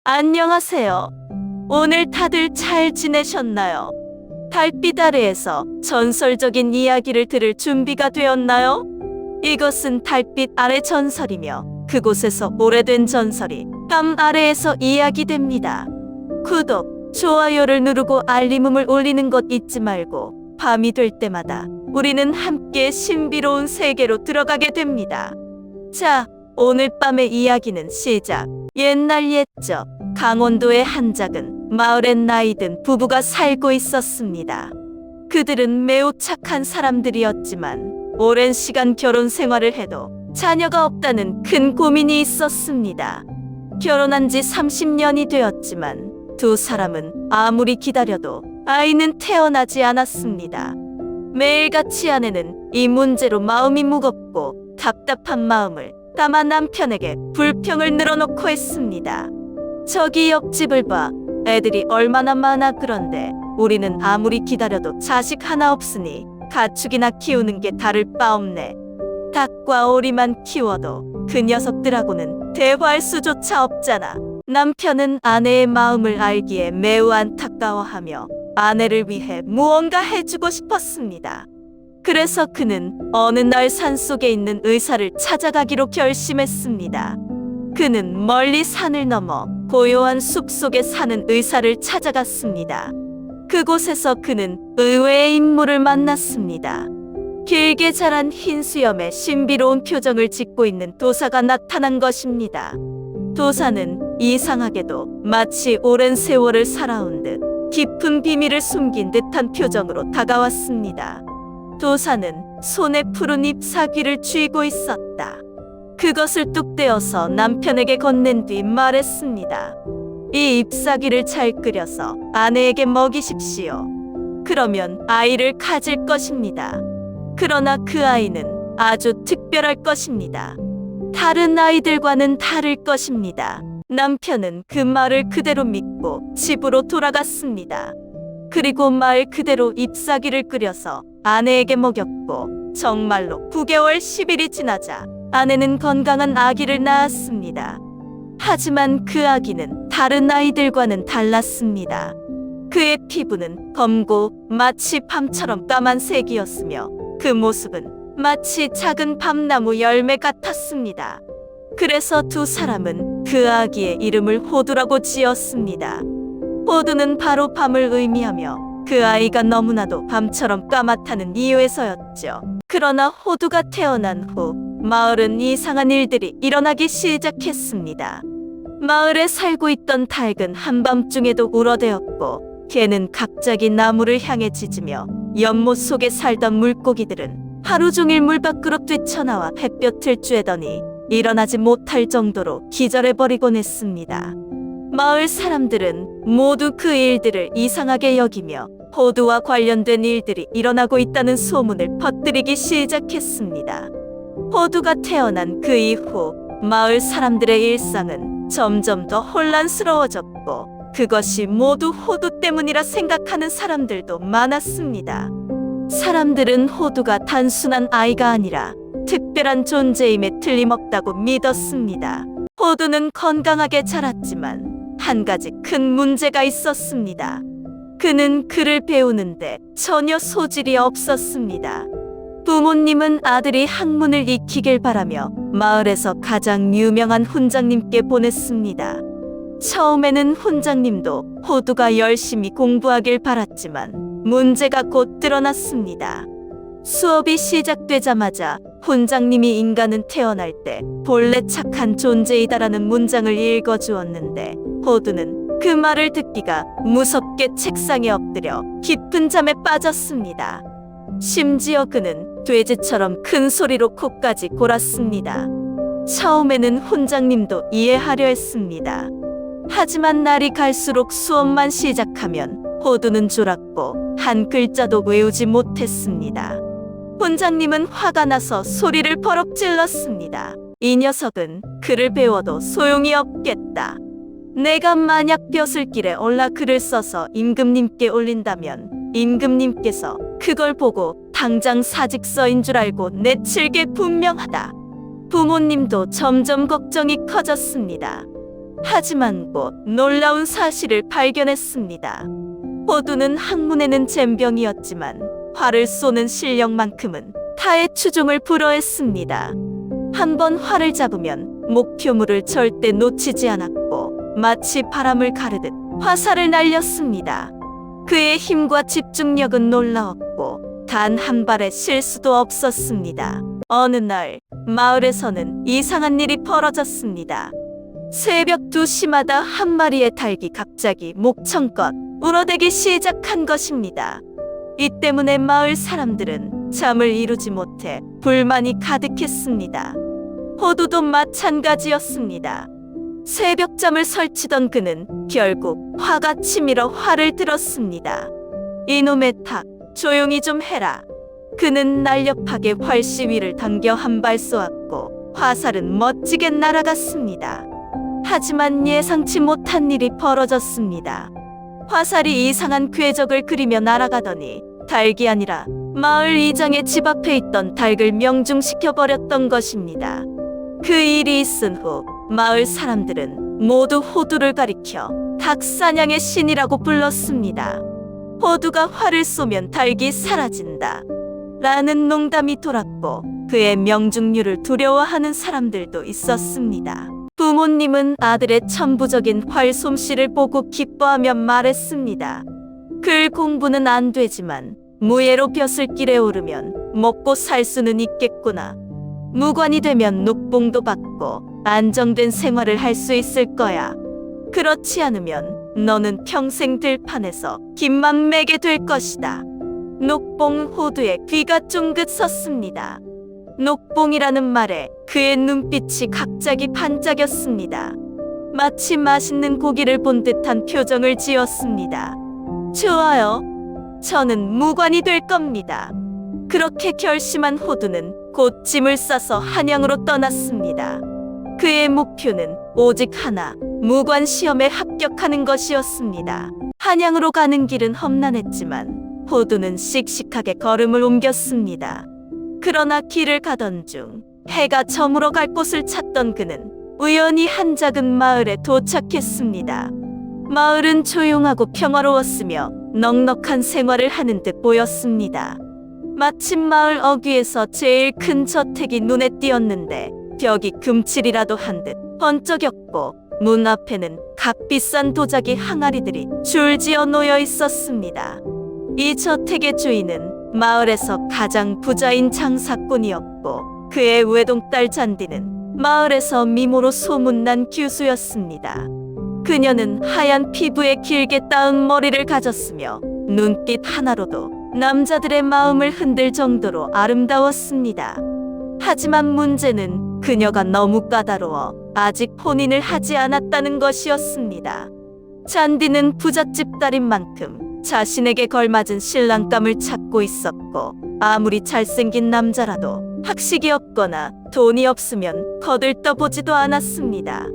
안녕하세요. 오늘 다들 잘 지내셨나요? 달빛 아래에서 전설적인 이야기를 들을 준비가 되었나요? 이것은 달빛 아래 전설이며 그곳에서 오래된 전설이 밤 아래에서 이야기됩니다. 구독, 좋아요를 누르고 알림음을 올리는 것 잊지 말고 밤이 될 때마다 우리는 함께 신비로운 세계로 들어가게 됩니다. 자, 오늘 밤의 이야기는 시작. 옛날 옛적 강원도의 한 작은 마을엔 나이든 부부가 살고 있었습니다. 그들은 매우 착한 사람들이었지만 오랜 시간 결혼 생활을 해도 자녀가 없다는 큰 고민이 있었습니다. 결혼한 지 30년이 되었지만 두 사람은 아무리 기다려도 아이는 태어나지 않았습니다. 매일같이 아내는 이 문제로 마음이 무겁고 답답한 마음을 담아 남편에게 불평을 늘어놓고 했습니다. 저기 옆집을 봐. 애들이 얼마나 많아. 그런데 우리는 아무리 기다려도 자식 하나 없으니 가축이나 키우는 게 다를 바 없네. 닭과 오리만 키워도 그 녀석들하고는 대화할 수조차 없잖아. 남편은 아내의 마음을 알기에 매우 안타까워하며 아내를 위해 무언가 해주고 싶었습니다. 그래서 그는 어느 날 산속에 있는 의사를 찾아가기로 결심했습니다. 그는 멀리 산을 넘어 고요한 숲속에 사는 의사를 찾아갔습니다. 그곳에서 그는 의외의 인물을 만났습니다. 길게 자란 흰 수염에 신비로운 표정을 짓고 있는 도사가 나타난 것입니다. 도사는 이상하게도 마치 오랜 세월을 살아온 듯 깊은 비밀을 숨긴 듯한 표정으로 다가왔습니다. 도사는 손에 푸른 잎사귀를 쥐고 있었다. 그것을 뚝 떼어서 남편에게 건넨 뒤 말했습니다. 이 잎사귀를 잘 끓여서 아내에게 먹이십시오. 그러면 아이를 가질 것입니다. 그러나 그 아이는 아주 특별할 것입니다. 다른 아이들과는 다를 것입니다. 남편은 그 말을 그대로 믿고 집으로 돌아갔습니다. 그리고 말 그대로 잎사귀를 끓여서 아내에게 먹였고 정말로 9개월 10일이 지나자 아내는 건강한 아기를 낳았습니다. 하지만 그 아기는 다른 아이들과는 달랐습니다. 그의 피부는 검고 마치 밤처럼 까만색이었으며 그 모습은 마치 작은 밤나무 열매 같았습니다. 그래서 두 사람은 그 아기의 이름을 호두라고 지었습니다. 호두는 바로 밤을 의미하며 그 아이가 너무나도 밤처럼 까맣다는 이유에서였죠. 그러나 호두가 태어난 후 마을은 이상한 일들이 일어나기 시작했습니다. 마을에 살고 있던 닭은 한밤중에도 울어대었고 개는 갑자기 나무를 향해 짖으며 연못 속에 살던 물고기들은 하루 종일 물 밖으로 뛰쳐나와 햇볕을 쬐더니 일어나지 못할 정도로 기절해버리곤 했습니다. 마을 사람들은 모두 그 일들을 이상하게 여기며 호두와 관련된 일들이 일어나고 있다는 소문을 퍼뜨리기 시작했습니다. 호두가 태어난 그 이후 마을 사람들의 일상은 점점 더 혼란스러워졌고 그것이 모두 호두 때문이라 생각하는 사람들도 많았습니다. 사람들은 호두가 단순한 아이가 아니라 특별한 존재임에 틀림없다고 믿었습니다. 호두는 건강하게 자랐지만 한 가지 큰 문제가 있었습니다. 그는 글을 배우는데 전혀 소질이 없었습니다. 부모님은 아들이 학문을 익히길 바라며 마을에서 가장 유명한 훈장님께 보냈습니다. 처음에는 훈장님도 호두가 열심히 공부하길 바랐지만 문제가 곧 드러났습니다. 수업이 시작되자마자 훈장님이 인간은 태어날 때 본래 착한 존재이다라는 문장을 읽어주었는데 호두는 그 말을 듣기가 무섭게 책상에 엎드려 깊은 잠에 빠졌습니다. 심지어 그는 돼지처럼 큰 소리로 코까지 골았습니다. 처음에는 훈장님도 이해하려 했습니다. 하지만 날이 갈수록 수업만 시작하면 호두는 졸았고 한 글자도 외우지 못했습니다. 훈장님은 화가 나서 소리를 버럭 질렀습니다. 이 녀석은 글을 배워도 소용이 없겠다. 내가 만약 벼슬길에 올라 글을 써서 임금님께 올린다면 임금님께서 그걸 보고 당장 사직서인 줄 알고 내칠 게 분명하다. 부모님도 점점 걱정이 커졌습니다. 하지만 곧 놀라운 사실을 발견했습니다. 호두는 학문에는 젬병이었지만 활을 쏘는 실력만큼은 타의 추종을 불허했습니다. 한번 활을 잡으면 목표물을 절대 놓치지 않았고 마치 바람을 가르듯 화살을 날렸습니다. 그의 힘과 집중력은 놀라웠고 단 한 발의 실수도 없었습니다. 어느 날 마을에서는 이상한 일이 벌어졌습니다. 새벽 2시마다 한 마리의 닭이 갑자기 목청껏 울어대기 시작한 것입니다. 이 때문에 마을 사람들은 잠을 이루지 못해 불만이 가득했습니다. 호두도 마찬가지였습니다. 새벽잠을 설치던 그는 결국 화가 치밀어 활을 들었습니다. 이놈의 닭, 조용히 좀 해라. 그는 날렵하게 활시위를 당겨 한 발 쏘았고 화살은 멋지게 날아갔습니다. 하지만 예상치 못한 일이 벌어졌습니다. 화살이 이상한 궤적을 그리며 날아가더니 닭이 아니라 마을 이장의 집 앞에 있던 닭을 명중시켜버렸던 것입니다. 그 일이 있은 후 마을 사람들은 모두 호두를 가리켜 닭 사냥의 신이라고 불렀습니다. 호두가 활을 쏘면 닭이 사라진다 라는 농담이 돌았고 그의 명중률을 두려워하는 사람들도 있었습니다. 부모님은 아들의 천부적인 활 솜씨를 보고 기뻐하며 말했습니다. 글 공부는 안 되지만 무예로 벼슬길에 오르면 먹고 살 수는 있겠구나. 무관이 되면 녹봉도 받고 안정된 생활을 할 수 있을 거야. 그렇지 않으면 너는 평생 들판에서 김만 매게 될 것이다. 녹봉 호두의 귀가 쫑긋 섰습니다. 녹봉이라는 말에 그의 눈빛이 갑자기 반짝였습니다. 마치 맛있는 고기를 본 듯한 표정을 지었습니다. 좋아요. 저는 무관이 될 겁니다. 그렇게 결심한 호두는 곧 짐을 싸서 한양으로 떠났습니다. 그의 목표는 오직 하나, 무관 시험에 합격하는 것이었습니다. 한양으로 가는 길은 험난했지만 호두는 씩씩하게 걸음을 옮겼습니다. 그러나 길을 가던 중 해가 저물어 갈 곳을 찾던 그는 우연히 한 작은 마을에 도착했습니다. 마을은 조용하고 평화로웠으며 넉넉한 생활을 하는 듯 보였습니다. 마침 마을 어귀에서 제일 큰 저택이 눈에 띄었는데 벽이 금칠이라도 한 듯 번쩍였고 문 앞에는 값비싼 도자기 항아리들이 줄지어 놓여 있었습니다. 이 저택의 주인은 마을에서 가장 부자인 장사꾼이었고 그의 외동딸 잔디는 마을에서 미모로 소문난 교수였습니다. 그녀는 하얀 피부에 길게 따은 머리를 가졌으며 눈빛 하나로도 남자들의 마음을 흔들 정도로 아름다웠습니다. 하지만 문제는 그녀가 너무 까다로워 아직 혼인을 하지 않았다는 것이었습니다. 잔디는 부잣집 딸인 만큼 자신에게 걸맞은 신랑감을 찾고 있었고 아무리 잘생긴 남자라도 학식이 없거나 돈이 없으면 거들떠보지도 않았습니다.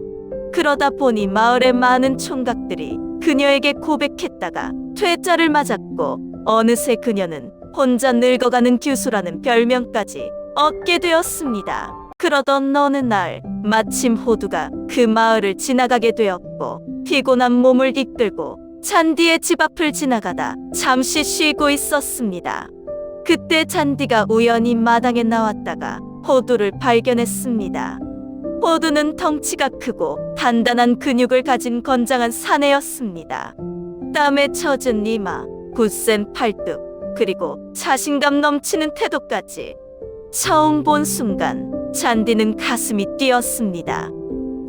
그러다 보니 마을의 많은 총각들이 그녀에게 고백했다가 퇴짜를 맞았고 어느새 그녀는 혼자 늙어가는 교수라는 별명까지 얻게 되었습니다. 그러던 어느 날 마침 호두가 그 마을을 지나가게 되었고 피곤한 몸을 이끌고 잔디의 집 앞을 지나가다 잠시 쉬고 있었습니다. 그때 잔디가 우연히 마당에 나왔다가 호두를 발견했습니다. 호두는 덩치가 크고 단단한 근육을 가진 건장한 사내였습니다. 땀에 젖은 이마, 굳센 팔뚝, 그리고 자신감 넘치는 태도까지. 처음 본 순간 잔디는 가슴이 뛰었습니다.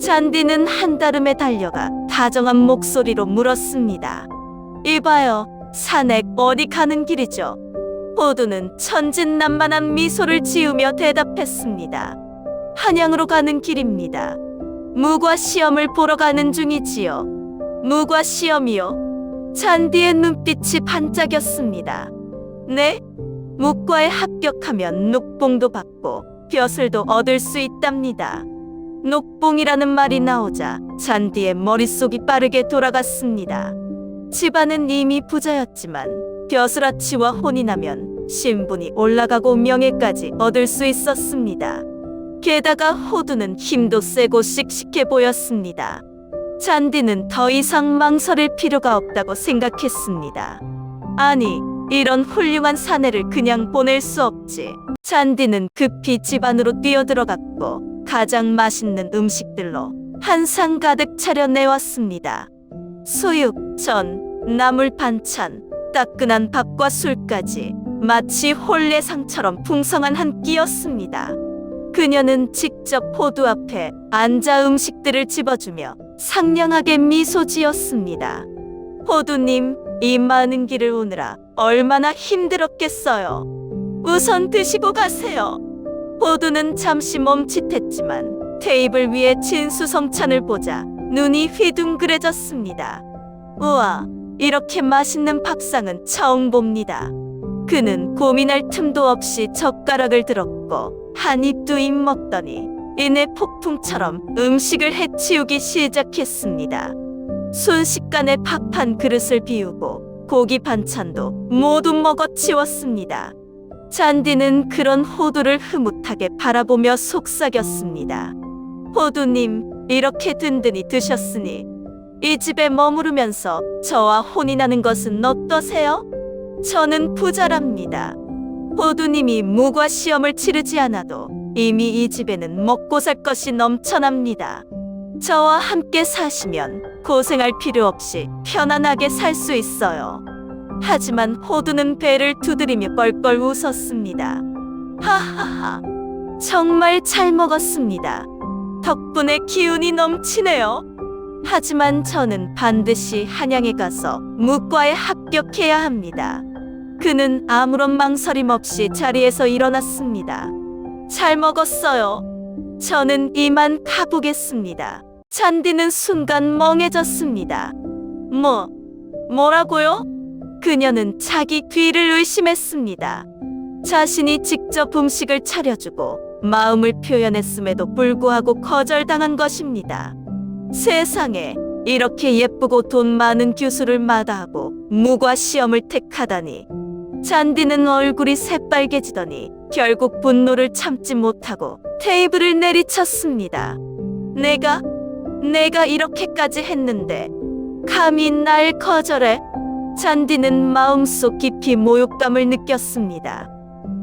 잔디는 한달음에 달려가 다정한 목소리로 물었습니다. 이봐요, 산액 어디 가는 길이죠? 호두는 천진난만한 미소를 지으며 대답했습니다. 한양으로 가는 길입니다. 무과 시험을 보러 가는 중이지요. 무과 시험이요? 잔디의 눈빛이 반짝였습니다. 네? 무과에 합격하면 녹봉도 받고 벼슬도 얻을 수 있답니다. 녹봉이라는 말이 나오자 잔디의 머릿속이 빠르게 돌아갔습니다. 집안은 이미 부자였지만 벼슬아치와 혼인하면 신분이 올라가고 명예까지 얻을 수 있었습니다. 게다가 호두는 힘도 세고 씩씩해 보였습니다. 잔디는 더 이상 망설일 필요가 없다고 생각했습니다. 아니, 이런 훌륭한 사내를 그냥 보낼 수 없지. 잔디는 급히 집 안으로 뛰어들어갔고 가장 맛있는 음식들로 한 상 가득 차려 내왔습니다. 수육, 전, 나물 반찬, 따끈한 밥과 술까지 마치 혼례상처럼 풍성한 한 끼였습니다. 그녀는 직접 호두 앞에 앉아 음식들을 집어주며 상냥하게 미소 지었습니다. 호두님, 이 많은 길을 오느라 얼마나 힘들었겠어요. 우선 드시고 가세요. 호두는 잠시 멈칫했지만 테이블 위에 진수성찬을 보자 눈이 휘둥그레졌습니다. 우와, 이렇게 맛있는 밥상은 처음 봅니다. 그는 고민할 틈도 없이 젓가락을 들었고 한 입 두 입 먹더니 이내 폭풍처럼 음식을 해치우기 시작했습니다. 순식간에 밥 한 그릇을 비우고 고기 반찬도 모두 먹어치웠습니다. 잔디는 그런 호두를 흐뭇하게 바라보며 속삭였습니다. 호두님, 이렇게 든든히 드셨으니 이 집에 머무르면서 저와 혼이 나는 것은 어떠세요? 저는 부자랍니다. 호두님이 무과 시험을 치르지 않아도 이미 이 집에는 먹고 살 것이 넘쳐납니다. 저와 함께 사시면 고생할 필요 없이 편안하게 살 수 있어요. 하지만 호두는 배를 두드리며 뻘뻘 웃었습니다. 하하하, 정말 잘 먹었습니다. 덕분에 기운이 넘치네요. 하지만 저는 반드시 한양에 가서 무과에 합격해야 합니다. 그는 아무런 망설임 없이 자리에서 일어났습니다. 잘 먹었어요. 저는 이만 가보겠습니다. 잔디는 순간 멍해졌습니다. 뭐라고요? 그녀는 자기 뒤를 의심했습니다. 자신이 직접 음식을 차려주고 마음을 표현했음에도 불구하고 거절당한 것입니다. 세상에, 이렇게 예쁘고 돈 많은 교수를 마다하고 무과 시험을 택하다니. 잔디는 얼굴이 새빨개지더니 결국 분노를 참지 못하고 테이블을 내리쳤습니다. 내가 이렇게까지 했는데 감히 날 거절해? 잔디는 마음속 깊이 모욕감을 느꼈습니다.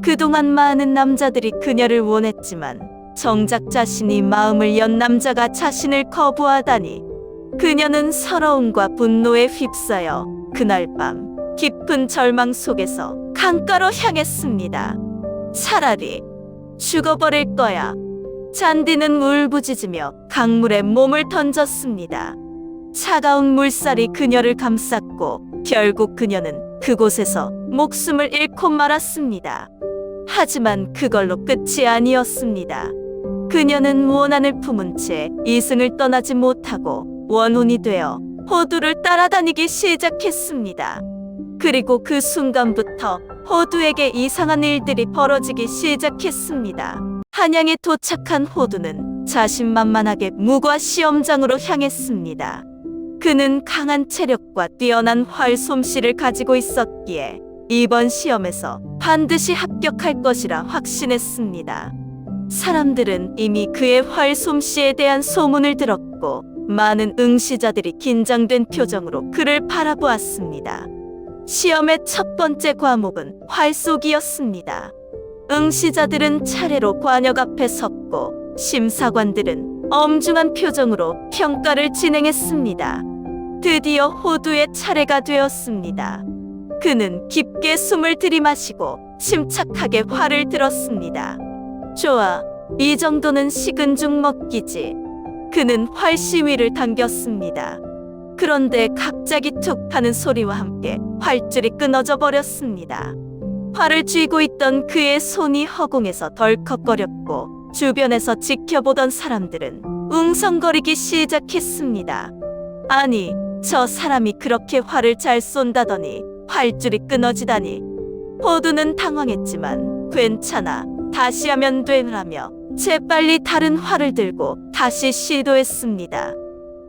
그동안 많은 남자들이 그녀를 원했지만 정작 자신이 마음을 연 남자가 자신을 거부하다니. 그녀는 서러움과 분노에 휩싸여 그날 밤 깊은 절망 속에서 강가로 향했습니다. 차라리 죽어버릴 거야. 잔디는 울부짖으며 강물에 몸을 던졌습니다. 차가운 물살이 그녀를 감쌌고 결국 그녀는 그곳에서 목숨을 잃고 말았습니다. 하지만 그걸로 끝이 아니었습니다. 그녀는 원한을 품은 채 이승을 떠나지 못하고 원혼이 되어 호두를 따라다니기 시작했습니다. 그리고 그 순간부터 호두에게 이상한 일들이 벌어지기 시작했습니다. 한양에 도착한 호두는 자신만만하게 무과 시험장으로 향했습니다. 그는 강한 체력과 뛰어난 활 솜씨를 가지고 있었기에 이번 시험에서 반드시 합격할 것이라 확신했습니다. 사람들은 이미 그의 활 솜씨에 대한 소문을 들었고 많은 응시자들이 긴장된 표정으로 그를 바라보았습니다. 시험의 첫 번째 과목은 활쏘기였습니다. 응시자들은 차례로 관역 앞에 섰고 심사관들은 엄중한 표정으로 평가를 진행했습니다. 드디어 호두의 차례가 되었습니다. 그는 깊게 숨을 들이마시고 침착하게 활을 들었습니다. 좋아, 이 정도는 식은 죽 먹기지. 그는 활 시위를 당겼습니다. 그런데 갑자기 툭 하는 소리와 함께 활줄이 끊어져 버렸습니다. 활을 쥐고 있던 그의 손이 허공에서 덜컥거렸고 주변에서 지켜보던 사람들은 웅성거리기 시작했습니다. 아니, 저 사람이 그렇게 활을 잘 쏜다더니 활줄이 끊어지다니. 호두는 당황했지만 괜찮아, 다시 하면 되라며 재빨리 다른 활을 들고 다시 시도했습니다.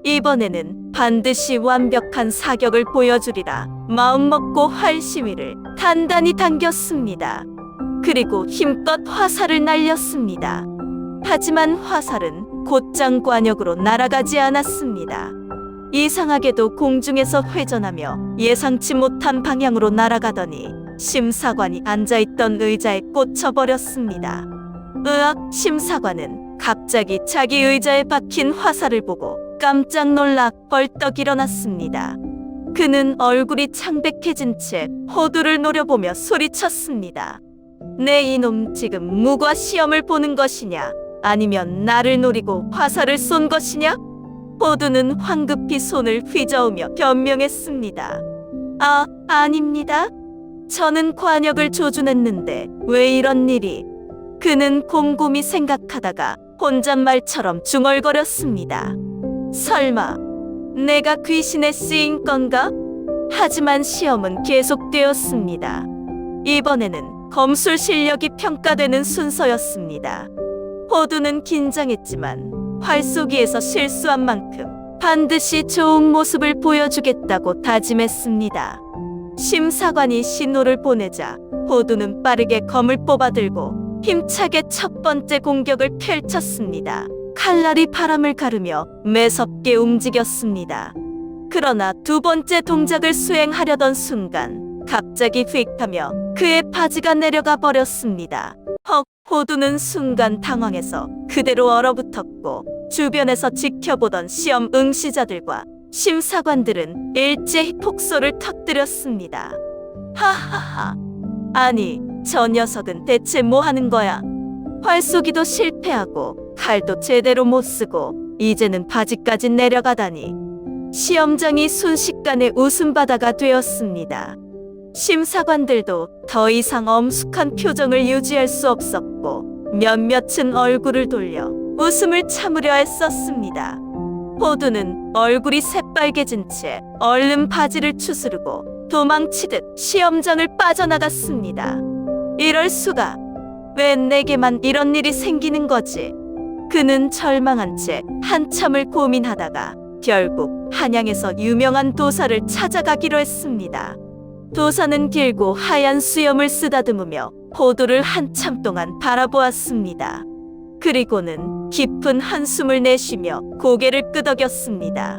이번에는 반드시 완벽한 사격을 보여주리라 마음먹고 활 시위를 단단히 당겼습니다. 그리고 힘껏 화살을 날렸습니다. 하지만 화살은 곧장 관역으로 날아가지 않았습니다. 이상하게도 공중에서 회전하며 예상치 못한 방향으로 날아가더니 심사관이 앉아있던 의자에 꽂혀버렸습니다. 으악! 심사관은 갑자기 자기 의자에 박힌 화살을 보고 깜짝 놀라 벌떡 일어났습니다. 그는 얼굴이 창백해진 채 호두를 노려보며 소리쳤습니다. 내 이놈 지금 무과 시험을 보는 것이냐? 아니면 나를 노리고 화살을 쏜 것이냐? 호두는 황급히 손을 휘저으며 변명했습니다. 아닙니다. 저는 관역을 조준했는데 왜 이런 일이? 그는 곰곰이 생각하다가 혼잣말처럼 중얼거렸습니다. 설마 내가 귀신에 쓰인 건가? 하지만 시험은 계속되었습니다. 이번에는 검술 실력이 평가되는 순서였습니다. 호두는 긴장했지만 활쏘기에서 실수한 만큼 반드시 좋은 모습을 보여주겠다고 다짐했습니다. 심사관이 신호를 보내자 호두는 빠르게 검을 뽑아들고 힘차게 첫 번째 공격을 펼쳤습니다. 칼날이 바람을 가르며 매섭게 움직였습니다. 그러나 두 번째 동작을 수행하려던 순간 갑자기 휙하며 그의 바지가 내려가 버렸습니다. 헉! 호두는 순간 당황해서 그대로 얼어붙었고 주변에서 지켜보던 시험 응시자들과 심사관들은 일제히 폭소를 터뜨렸습니다. 하하하! 아니, 저 녀석은 대체 뭐 하는 거야? 활쏘기도 실패하고 칼도 제대로 못 쓰고 이제는 바지까지 내려가다니. 시험장이 순식간에 웃음바다가 되었습니다. 심사관들도 더 이상 엄숙한 표정을 유지할 수 없었고 몇몇은 얼굴을 돌려 웃음을 참으려 애썼습니다. 호두는 얼굴이 새빨개진 채 얼른 바지를 추스르고 도망치듯 시험장을 빠져나갔습니다. 이럴 수가. 왜 내게만 이런 일이 생기는 거지? 그는 절망한 채 한참을 고민하다가 결국 한양에서 유명한 도사를 찾아가기로 했습니다. 도사는 길고 하얀 수염을 쓰다듬으며 호두를 한참 동안 바라보았습니다. 그리고는 깊은 한숨을 내쉬며 고개를 끄덕였습니다.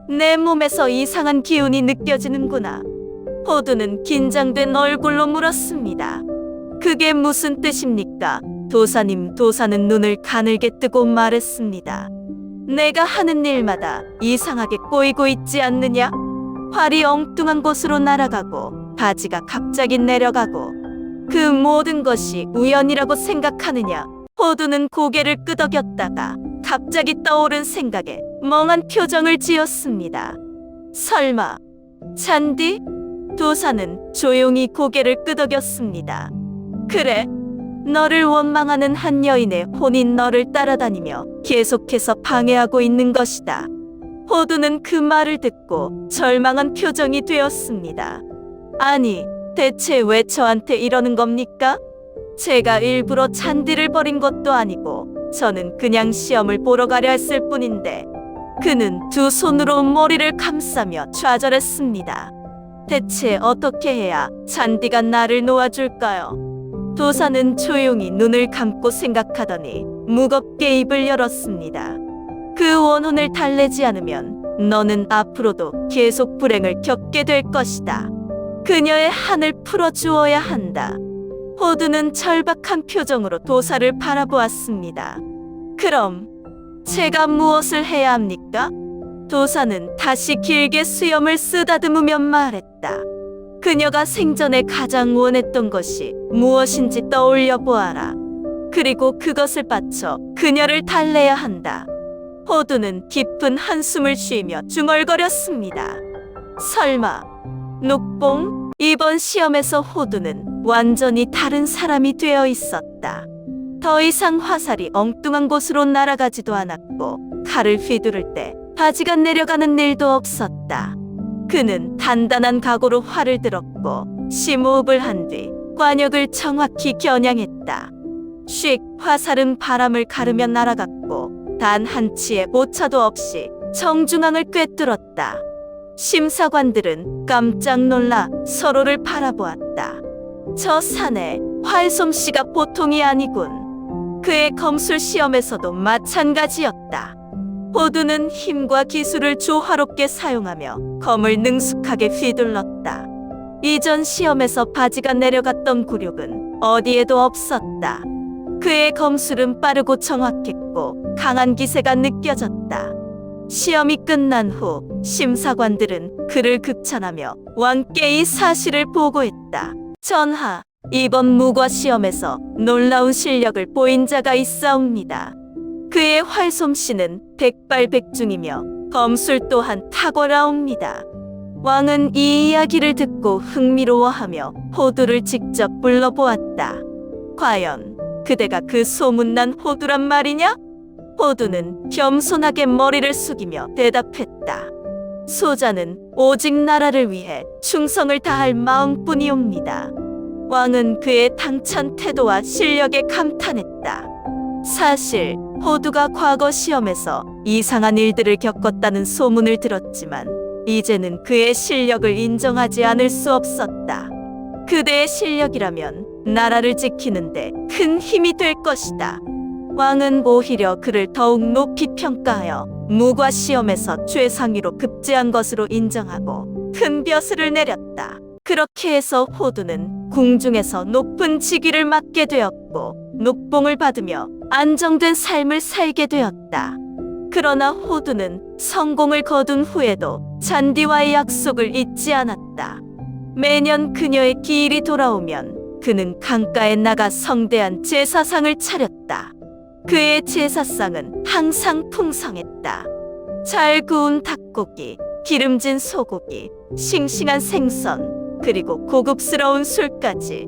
내 몸에서 이상한 기운이 느껴지는구나. 호두는 긴장된 얼굴로 물었습니다. 그게 무슨 뜻입니까? 도사님, 도사는 눈을 가늘게 뜨고 말했습니다. 내가 하는 일마다 이상하게 꼬이고 있지 않느냐? 활이 엉뚱한 곳으로 날아가고 바지가 갑자기 내려가고 그 모든 것이 우연이라고 생각하느냐? 호두는 고개를 끄덕였다가 갑자기 떠오른 생각에 멍한 표정을 지었습니다. 설마 잔디? 도사는 조용히 고개를 끄덕였습니다. 그래, 너를 원망하는 한 여인의 혼인 너를 따라다니며 계속해서 방해하고 있는 것이다. 호두는 그 말을 듣고 절망한 표정이 되었습니다. 아니, 대체 왜 저한테 이러는 겁니까? 제가 일부러 잔디를 버린 것도 아니고 저는 그냥 시험을 보러 가려 했을 뿐인데. 그는 두 손으로 머리를 감싸며 좌절했습니다. 대체 어떻게 해야 잔디가 나를 놓아줄까요? 도사는 조용히 눈을 감고 생각하더니 무겁게 입을 열었습니다. 그 원혼을 달래지 않으면 너는 앞으로도 계속 불행을 겪게 될 것이다. 그녀의 한을 풀어주어야 한다. 호두는 절박한 표정으로 도사를 바라보았습니다. 그럼 제가 무엇을 해야 합니까? 도사는 다시 길게 수염을 쓰다듬으며 말했다. 그녀가 생전에 가장 원했던 것이 무엇인지 떠올려 보아라. 그리고 그것을 바쳐 그녀를 달래야 한다. 호두는 깊은 한숨을 쉬며 중얼거렸습니다. 설마 녹봉? 이번 시험에서 호두는 완전히 다른 사람이 되어 있었다. 더 이상 화살이 엉뚱한 곳으로 날아가지도 않았고 칼을 휘두를 때 바지가 내려가는 일도 없었다. 그는 단단한 각오로 활을 들었고 심호흡을 한 뒤 관역을 정확히 겨냥했다. 씩 화살은 바람을 가르며 날아갔고 단 한 치의 오차도 없이 정중앙을 꿰뚫었다. 심사관들은 깜짝 놀라 서로를 바라보았다. 저 사내 활솜씨가 보통이 아니군. 그의 검술 시험에서도 마찬가지였다. 호두는 힘과 기술을 조화롭게 사용하며 검을 능숙하게 휘둘렀다. 이전 시험에서 바지가 내려갔던 굴욕은 어디에도 없었다. 그의 검술은 빠르고 정확했고 강한 기세가 느껴졌다. 시험이 끝난 후 심사관들은 그를 극찬하며 왕께 이 사실을 보고했다. 전하, 이번 무과 시험에서 놀라운 실력을 보인 자가 있사옵니다. 그의 활솜씨는 백발백중이며 검술 또한 탁월하옵니다. 왕은 이 이야기를 듣고 흥미로워하며 호두를 직접 불러보았다. 과연 그대가 그 소문난 호두란 말이냐? 호두는 겸손하게 머리를 숙이며 대답했다. 소자는 오직 나라를 위해 충성을 다할 마음뿐이옵니다. 왕은 그의 당찬 태도와 실력에 감탄했다. 사실 호두가 과거 시험에서 이상한 일들을 겪었다는 소문을 들었지만 이제는 그의 실력을 인정하지 않을 수 없었다. 그대의 실력이라면 나라를 지키는데 큰 힘이 될 것이다. 왕은 오히려 그를 더욱 높이 평가하여 무과 시험에서 최상위로 급제한 것으로 인정하고 큰 벼슬을 내렸다. 그렇게 해서 호두는 궁중에서 높은 직위를 맡게 되었고 녹봉을 받으며 안정된 삶을 살게 되었다. 그러나 호두는 성공을 거둔 후에도 잔디와의 약속을 잊지 않았다. 매년 그녀의 기일이 돌아오면 그는 강가에 나가 성대한 제사상을 차렸다. 그의 제사상은 항상 풍성했다. 잘 구운 닭고기, 기름진 소고기, 싱싱한 생선, 그리고 고급스러운 술까지.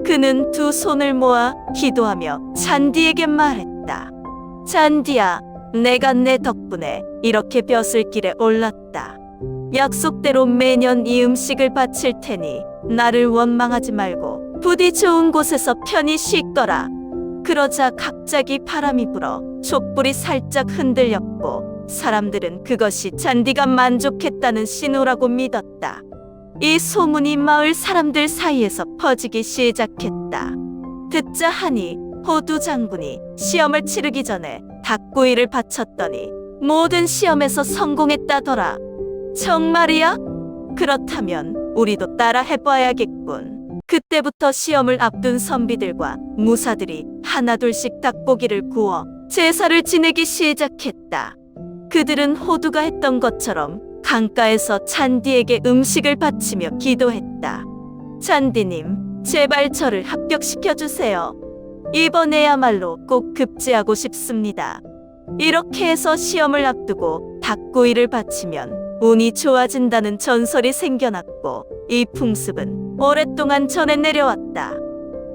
그는 두 손을 모아 기도하며 잔디에게 말했다. 잔디야, 내가 내 덕분에 이렇게 벼슬길에 올랐다. 약속대로 매년 이 음식을 바칠 테니 나를 원망하지 말고 부디 좋은 곳에서 편히 쉬거라. 그러자 갑자기 바람이 불어 촛불이 살짝 흔들렸고 사람들은 그것이 잔디가 만족했다는 신호라고 믿었다. 이 소문이 마을 사람들 사이에서 퍼지기 시작했다. 듣자 하니 호두 장군이 시험을 치르기 전에 닭구이를 바쳤더니 모든 시험에서 성공했다더라. 정말이야? 그렇다면 우리도 따라 해봐야겠군. 그때부터 시험을 앞둔 선비들과 무사들이 하나둘씩 닭고기를 구워 제사를 지내기 시작했다. 그들은 호두가 했던 것처럼 강가에서 잔디에게 음식을 바치며 기도했다. 잔디님, 제발 저를 합격시켜주세요. 이번에야말로 꼭 급제하고 싶습니다. 이렇게 해서 시험을 앞두고 닭구이를 바치면 운이 좋아진다는 전설이 생겨났고 이 풍습은 오랫동안 전해 내려왔다.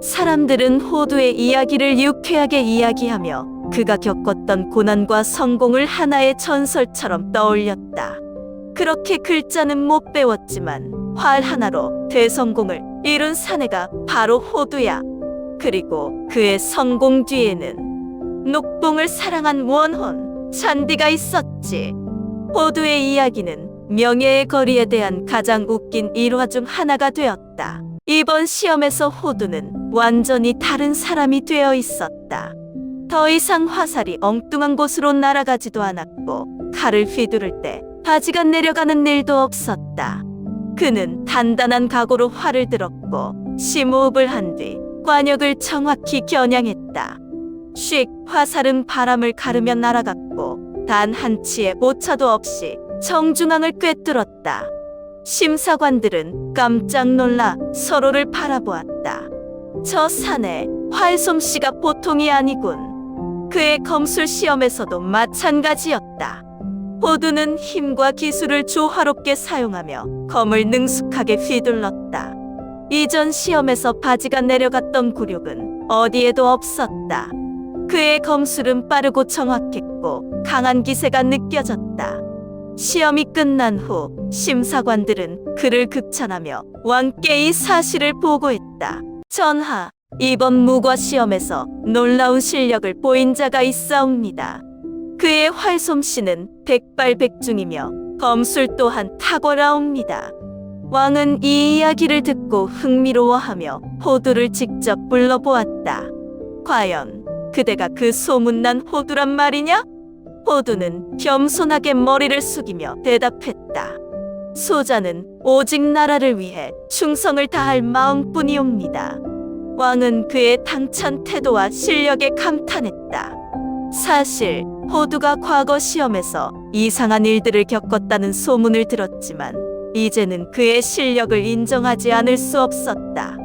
사람들은 호두의 이야기를 유쾌하게 이야기하며 그가 겪었던 고난과 성공을 하나의 전설처럼 떠올렸다. 그렇게 글자는 못 배웠지만 활 하나로 대성공을 이룬 사내가 바로 호두야. 그리고 그의 성공 뒤에는 녹봉을 사랑한 원혼 잔디가 있었지. 호두의 이야기는 명예의 거리에 대한 가장 웃긴 일화 중 하나가 되었다. 이번 시험에서 호두는 완전히 다른 사람이 되어 있었다. 더 이상 화살이 엉뚱한 곳으로 날아가지도 않았고 칼을 휘두를 때 바지가 내려가는 일도 없었다. 그는 단단한 각오로 활을 들었고 심호흡을 한 뒤 관역을 정확히 겨냥했다. 씩 화살은 바람을 가르며 날아갔고 단 한 치의 오차도 없이 정중앙을 꿰뚫었다. 심사관들은 깜짝 놀라 서로를 바라보았다. 저 사내 활솜씨가 보통이 아니군. 그의 검술 시험에서도 마찬가지였다. 호두는 힘과 기술을 조화롭게 사용하며 검을 능숙하게 휘둘렀다. 이전 시험에서 바지가 내려갔던 굴욕은 어디에도 없었다. 그의 검술은 빠르고 정확했고 강한 기세가 느껴졌다. 시험이 끝난 후 심사관들은 그를 극찬하며 왕께 이 사실을 보고했다. 전하, 이번 무과 시험에서 놀라운 실력을 보인 자가 있사옵니다. 그의 활솜씨는 백발백중이며 검술 또한 탁월하옵니다. 왕은 이 이야기를 듣고 흥미로워하며 호두를 직접 불러보았다. 과연 그대가 그 소문난 호두란 말이냐? 호두는 겸손하게 머리를 숙이며 대답했다. 소자는 오직 나라를 위해 충성을 다할 마음뿐이옵니다. 왕은 그의 당찬 태도와 실력에 감탄했다. 사실 호두가 과거 시험에서 이상한 일들을 겪었다는 소문을 들었지만 이제는 그의 실력을 인정하지 않을 수 없었다.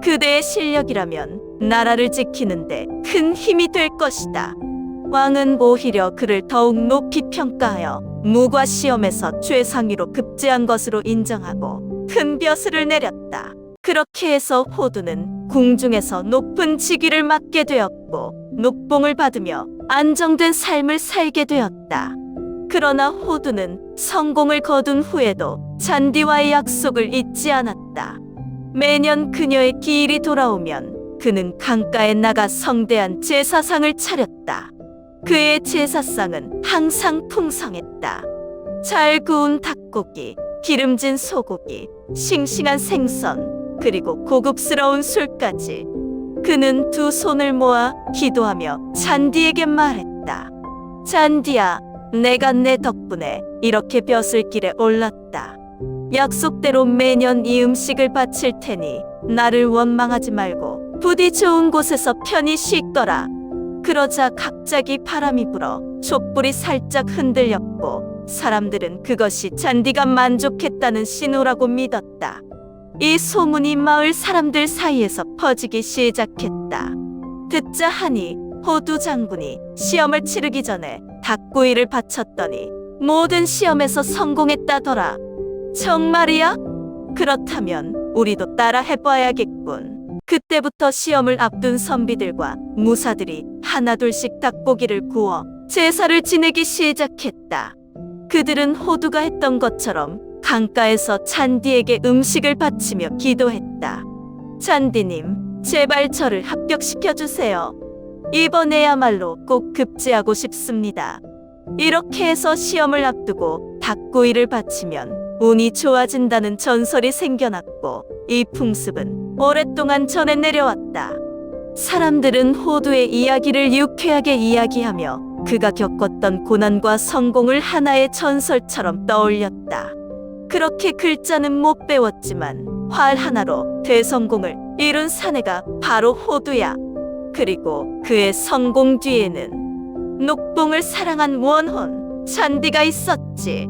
그대의 실력이라면 나라를 지키는데 큰 힘이 될 것이다. 왕은 오히려 그를 더욱 높이 평가하여 무과 시험에서 최상위로 급제한 것으로 인정하고 큰 벼슬을 내렸다. 그렇게 해서 호두는 궁중에서 높은 직위를 맡게 되었고 녹봉을 받으며 안정된 삶을 살게 되었다. 그러나 호두는 성공을 거둔 후에도 잔디와의 약속을 잊지 않았다. 매년 그녀의 기일이 돌아오면 그는 강가에 나가 성대한 제사상을 차렸다. 그의 제사상은 항상 풍성했다. 잘 구운 닭고기, 기름진 소고기, 싱싱한 생선, 그리고 고급스러운 술까지. 그는 두 손을 모아 기도하며 잔디에게 말했다. 잔디야, 내가 내 덕분에 이렇게 벼슬길에 올랐다. 약속대로 매년 이 음식을 바칠 테니 나를 원망하지 말고 부디 좋은 곳에서 편히 쉬거라. 그러자 갑자기 바람이 불어 촛불이 살짝 흔들렸고 사람들은 그것이 잔디가 만족했다는 신호라고 믿었다. 이 소문이 마을 사람들 사이에서 퍼지기 시작했다. 듣자 하니 호두 장군이 시험을 치르기 전에 닭구이를 바쳤더니 모든 시험에서 성공했다더라. 정말이야? 그렇다면 우리도 따라 해봐야겠군. 그때부터 시험을 앞둔 선비들과 무사들이 하나둘씩 닭고기를 구워 제사를 지내기 시작했다. 그들은 호두가 했던 것처럼 강가에서 잔디에게 음식을 바치며 기도했다. 잔디님, 제발 저를 합격시켜주세요. 이번에야말로 꼭 급제하고 싶습니다. 이렇게 해서 시험을 앞두고 닭구이를 바치면 운이 좋아진다는 전설이 생겨났고 이 풍습은 오랫동안 전해 내려왔다. 사람들은 호두의 이야기를 유쾌하게 이야기하며 그가 겪었던 고난과 성공을 하나의 전설처럼 떠올렸다. 그렇게 글자는 못 배웠지만 활 하나로 대성공을 이룬 사내가 바로 호두야. 그리고 그의 성공 뒤에는 녹봉을 사랑한 원혼 잔디가 있었지.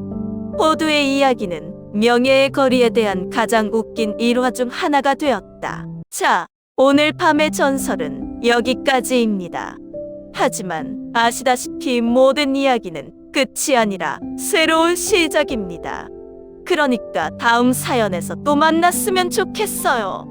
호두의 이야기는 명예의 거리에 대한 가장 웃긴 일화 중 하나가 되었다. 자, 오늘 밤의 전설은 여기까지입니다. 하지만 아시다시피 모든 이야기는 끝이 아니라 새로운 시작입니다. 그러니까 다음 사연에서 또 만났으면 좋겠어요.